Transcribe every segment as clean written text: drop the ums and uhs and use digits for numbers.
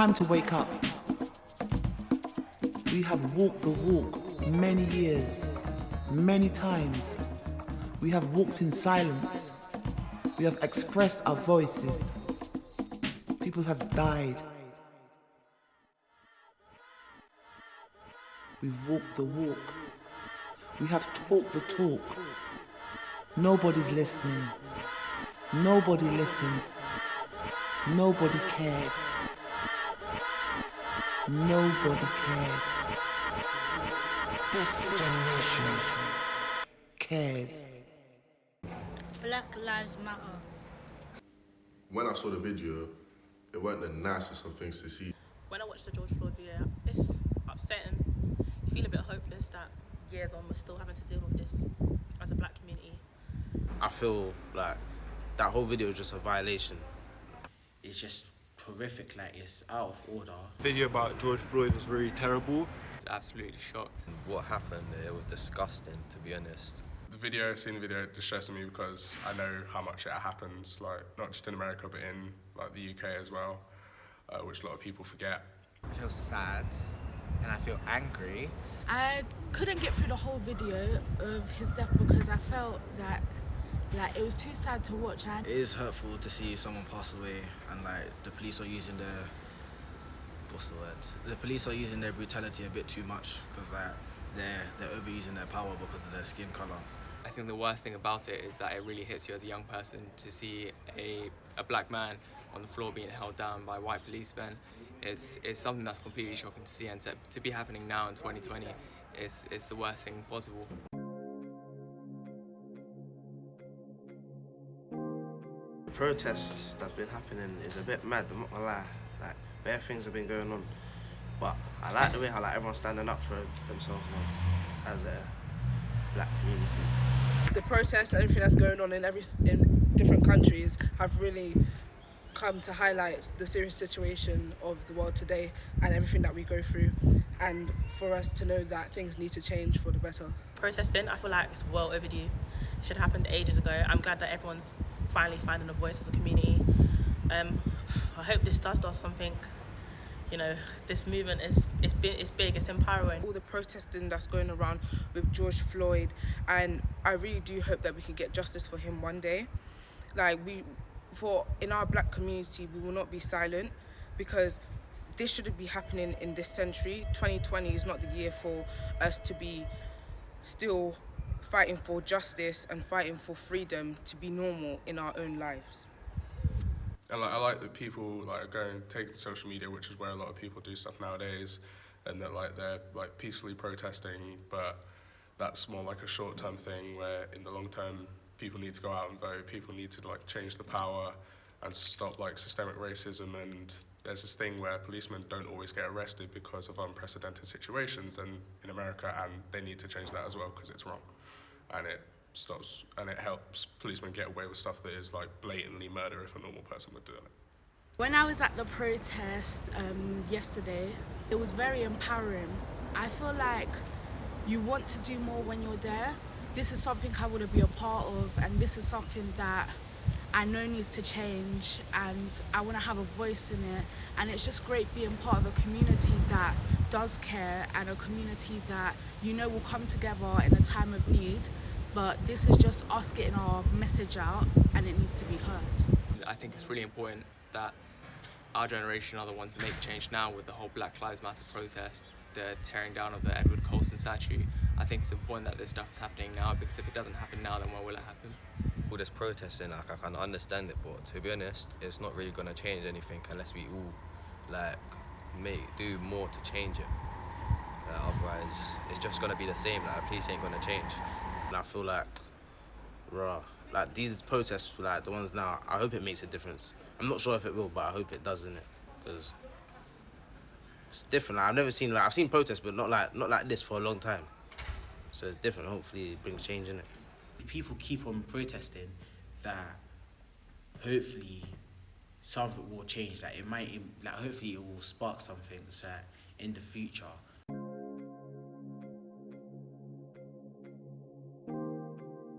time to wake up. We have walked the walk many years, many times. We have walked in silence. We have expressed our voices. People have died. We've walked the walk. We have talked the talk. Nobody's listening. Nobody listened. Nobody cared. Nobody cared. This generation cares. Black Lives Matter. When I saw the video, it weren't the nicest of things to see. When I watched the George Floyd video, it's upsetting. You feel a bit hopeless that years on we're still having to deal with this as a black community. I feel like that whole video was just a violation. It's just horrific, like it's out of order. The video about George Floyd was really terrible. I was absolutely shocked. What happened, it was disgusting, to be honest. Seeing the video distresses me because I know how much it happens, like not just in America but in like the UK as well, which a lot of people forget. I feel sad and I feel angry. I couldn't get through the whole video of his death because I felt that it was too sad to watch. It is hurtful to see someone pass away and like the police are using their, The police are using their brutality a bit too much because like they're overusing their power because of their skin colour. I think the worst thing about it is that it really hits you as a young person to see a black man on the floor being held down by white policemen. It's something that's completely shocking to see, and to be happening now in 2020 is the worst thing possible. The protests that's been happening is a bit mad, I'm not gonna lie. Like, bare things have been going on. But I like the way how everyone's standing up for themselves now as a black community. The protests and everything that's going on in different countries have really come to highlight the serious situation of the world today and everything that we go through, and for us to know that things need to change for the better. Protesting, I feel like it's well overdue. It should have happened ages ago. I'm glad that everyone's finally finding a voice as a community. I hope this does something. You know, this movement it's big, it's empowering. All the protesting that's going around with George Floyd, and I really do hope that we can get justice for him one day. In our black community, we will not be silent because this shouldn't be happening in this century. 2020 is not the year for us to be still fighting for justice and fighting for freedom to be normal in our own lives. And I like that people are going taking to social media, which is where a lot of people do stuff nowadays, and that they're peacefully protesting, but that's more like a short-term thing where in the long term people need to go out and vote, people need to change the power and stop systemic racism. And there's this thing where policemen don't always get arrested because of unprecedented situations and in America, and they need to change that as well because it's wrong. And it stops and it helps policemen get away with stuff that is blatantly murder if a normal person would do it. When I was at the protest yesterday, it was very empowering. I feel like you want to do more when you're there. This is something I want to be a part of, and this is something that I know needs to change, and I want to have a voice in it. And it's just great being part of a community that does care and a community that will come together in a time of need. But this is just us getting our message out, and it needs to be heard. I think it's really important that our generation are the ones that make change now with the whole Black Lives Matter protest, the tearing down of the Edward Colston statue. I think it's important that this stuff is happening now, because if it doesn't happen now, then when will it happen? All this protesting, I can understand it, but to be honest, it's not really going to change anything unless we all do more to change it. Otherwise, it's just going to be the same. The police ain't going to change. And I feel these protests, the ones now, I hope it makes a difference. I'm not sure if it will, but I hope it does, innit? Because it's different. I've never seen, I've seen protests, but not like this for a long time. So it's different. Hopefully it brings change in it. If people keep on protesting, that hopefully something will change. It might, hopefully it will spark something so that in the future.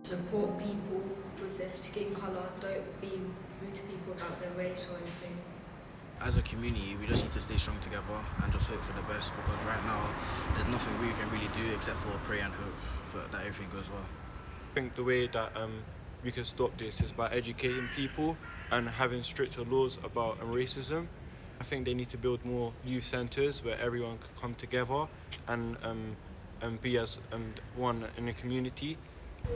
Support people with their skin colour, don't be rude to people about their race or anything. as a community, we just need to stay strong together and just hope for the best, because right now there's nothing we can really do except for pray and hope that everything goes well. I think the way that we can stop this is by educating people and having stricter laws about racism. I think they need to build more youth centres where everyone can come together and be as one in a community.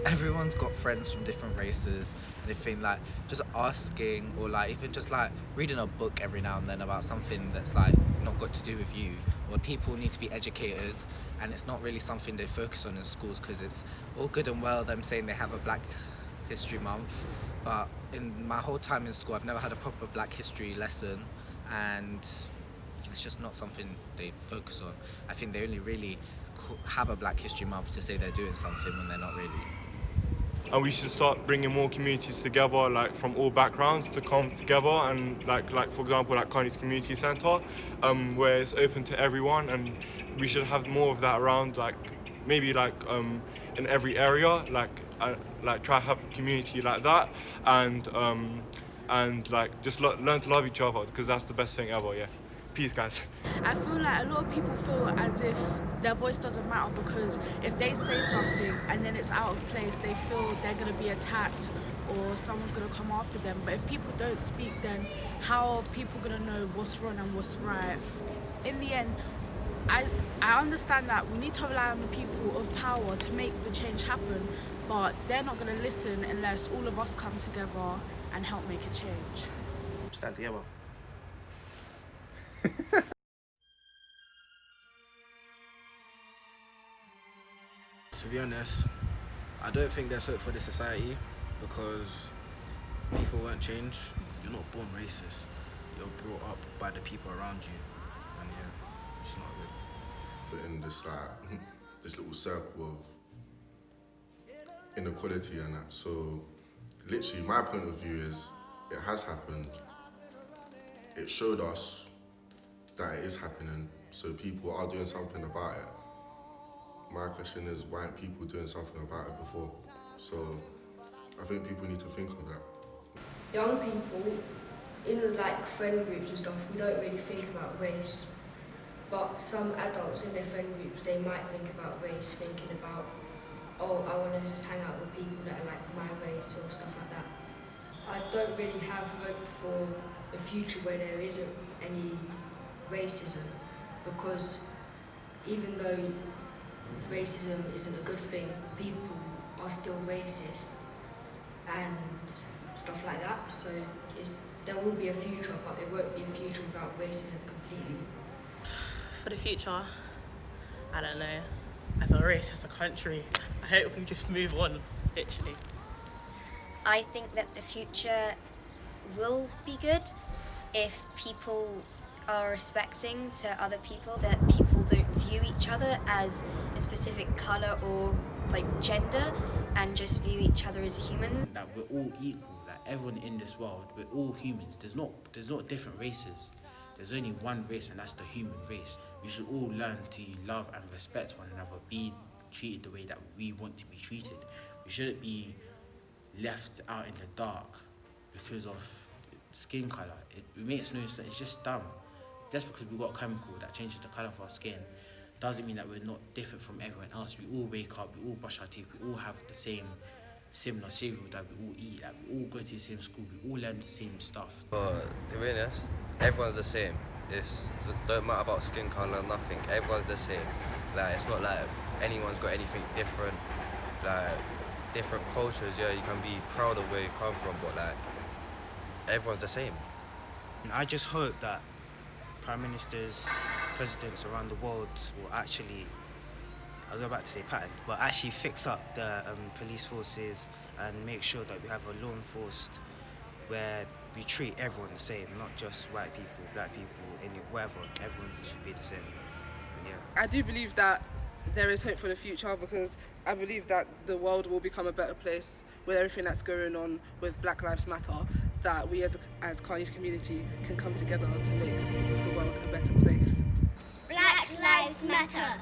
Everyone's got friends from different races, and I think like just asking, or like even just like reading a book every now and then about something that's like not got to do with you, or people need to be educated, and it's not really something they focus on in schools, because it's all good and well them saying they have a Black History Month, but in my whole time in school I've never had a proper Black History lesson, and it's just not something they focus on. I think they only really have a Black History Month to say they're doing something when they're not really. And we should start bringing more communities together, like from all backgrounds, to come together, and like for example, like Carney's Community Centre, where it's open to everyone, and we should have more of that around, like maybe like in every area, like try to have a community like that, and like just learn to love each other, because that's the best thing ever. Yeah. Peace, guys. I feel like a lot of people feel as if their voice doesn't matter, because if they say something and then it's out of place, they feel they're going to be attacked or someone's going to come after them. But if people don't speak, then how are people going to know what's wrong and what's right? In the end, I understand that we need to rely on the people of power to make the change happen, but they're not going to listen unless all of us come together and help make a change. Stand together. To be honest, I don't think there's hope for this society, because people won't change. You're not born racist. You're brought up by the people around you, and yeah, it's not good. But in this this little circle of inequality and that, so literally my point of view is it has happened. It showed us that it is happening, so people are doing something about it. My question is, why aren't people doing something about it before? So I think people need to think of that. Young people, in like friend groups and stuff, we don't really think about race. But some adults in their friend groups, they might think about race, thinking about, oh, I want to hang out with people that are like my race or stuff like that. I don't really have hope for a future where there isn't any racism, because even though racism isn't a good thing, people are still racist and stuff like that. So there will be a future, but there won't be a future without racism completely. For the future, I don't know. As a race, as a country, I hope we just move on, literally. I think that the future will be good if people are respecting to other people, that people don't view each other as a specific colour or like gender, and just view each other as human. That we're all equal, that everyone in this world, we're all humans. There's not different races. There's only one race, and that's the human race. We should all learn to love and respect one another, be treated the way that we want to be treated. We shouldn't be left out in the dark because of skin colour. It makes no sense. It's just dumb. Just because we've got a chemical that changes the colour of our skin doesn't mean that we're not different from everyone else. We all wake up, we all brush our teeth, we all have the same similar cereal that we all eat, that we all go to the same school, we all learn the same stuff. But to be honest, everyone's the same. It don't matter about skin colour, nothing. Everyone's the same. Like, it's not like anyone's got anything different. Like, different cultures, yeah, you can be proud of where you come from, but like, everyone's the same. I just hope that prime ministers, presidents around the world will actually, I was about to say pattern, but actually fix up the police forces and make sure that we have a law enforced where we treat everyone the same, not just white people, black people, whatever. Everyone should be the same. And yeah. I do believe that there is hope for the future, because I believe that the world will become a better place with everything that's going on with Black Lives Matter, that we as Carney's community can come together to make the world a better place. Black Lives Matter.